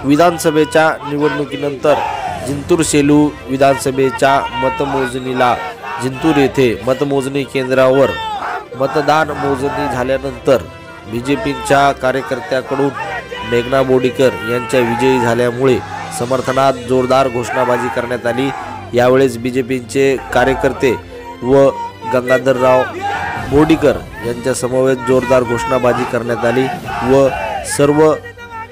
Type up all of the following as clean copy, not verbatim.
विधानसभेच्या निवडणुकीनंतर जिंतूर सेलू विधानसभेच्या मतमोजणीला जिंतूर येथे मतमोजणी केंद्रावर मतदान मोजणी झाल्यानंतर बीजेपीच्या कार्यकर्त्याकडून मेघना बोर्डीकर यांच्या विजयी झाल्यामुळे समर्थनात जोरदार घोषणाबाजी करण्यात आली। यावेळेस बीजेपीचे कार्यकर्ते व गंगाधरराव बोर्डीकर यांच्या समवेत जोरदार घोषणाबाजी करण्यात आली व सर्व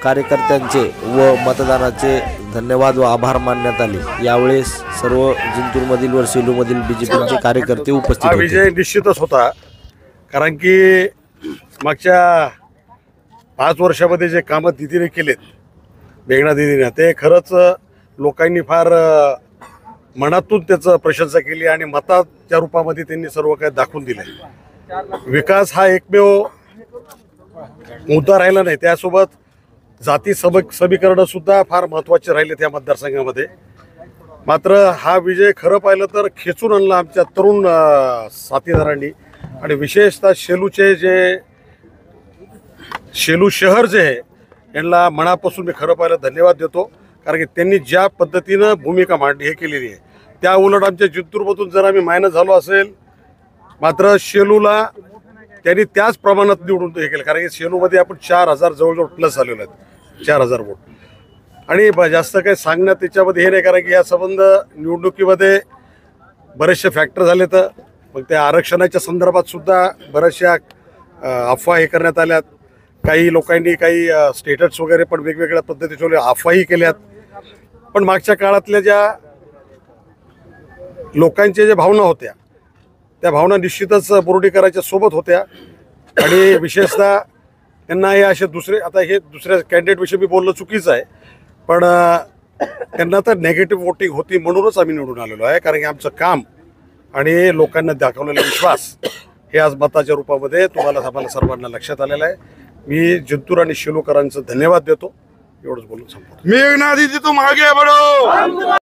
कार्यकर्त्यांचे व मतदानाचे धन्यवाद व आभार मानण्यात आले। यावेळेस सर्व जिंतूरमधील व सेलूमधील बीजेपीचे कार्यकर्ते उपस्थित होते। विजय निश्चितच होता, कारण की मागच्या 5 वर्षामध्ये जे कामं दिदीने केलेत, मेघना दिदीने, ते खरंच लोकांनी फार मनातून त्याचं प्रशंसा केली आणि मताच्या रूपामध्ये त्यांनी सर्व काही दाखवून दिले। विकास हा एकमेव मुद्दा राहिला नाही, त्यासोबत जाती समीकरण सुद्धा फार महत्त्वाचे राहिले त्या मतदारसंघामध्ये। मात्र हा विजय खरं पाहिलं तर खेचून आणला आमच्या तरुण साथीदारांनी आणि विशेषतः शेलू शहर जे आहे यांना मनापासून मी खरं पाहिलं धन्यवाद देतो, कारण की त्यांनी ज्या पद्धतीनं भूमिका मांडली हे केलेली आहे त्या उलट आमच्या जिंतूरमधून जर आम्ही मायनस झालो असेल, मात्र शेलूला त्यांनी त्याच प्रमाणात निवडून हे केलं, कारण की शेलूमध्ये आपण 4000 जवळजवळ प्लस झालेलो आहेत, 4000 वोट। आणि जास्त काही सांगण्यात त्याच्यामध्ये हे नाही, कारण की या संबंध निवडणुकीमध्ये बरेचसे फॅक्टर झाले, तर मग त्या आरक्षणाच्या संदर्भात सुद्धा बऱ्याचशा अफवा हे करण्यात आल्यात। काही लोकांनी काही स्टेटस वगैरे पण वेगवेगळ्या पद्धतीचे अफवाही केल्यात। पण मागच्या काळातल्या ज्या लोकांच्या ज्या भावना होत्या त्या भावना निश्चितच बोर्डीकरांच्या सोबत होत्या आणि विशेषतः त्यांना हे असे आता हे दुसऱ्या कॅन्डिडेटविषयी मी बोलणं चुकीचं आहे, पण त्यांना तर नेगेटिव्ह वोटिंग होती म्हणूनच आम्ही निवडून आलेलो आहे, कारण की आमचं काम आणि लोकांना दाखवलेला विश्वास हे आज मताच्या रूपामध्ये आम्हाला सर्वांना लक्षात आलेलं आहे। मी जिंतूर आणि शेलूकरांचं धन्यवाद देतो। एवढंच बोलून संपतो। मेघना दीदी तुम आगे बढ़ो।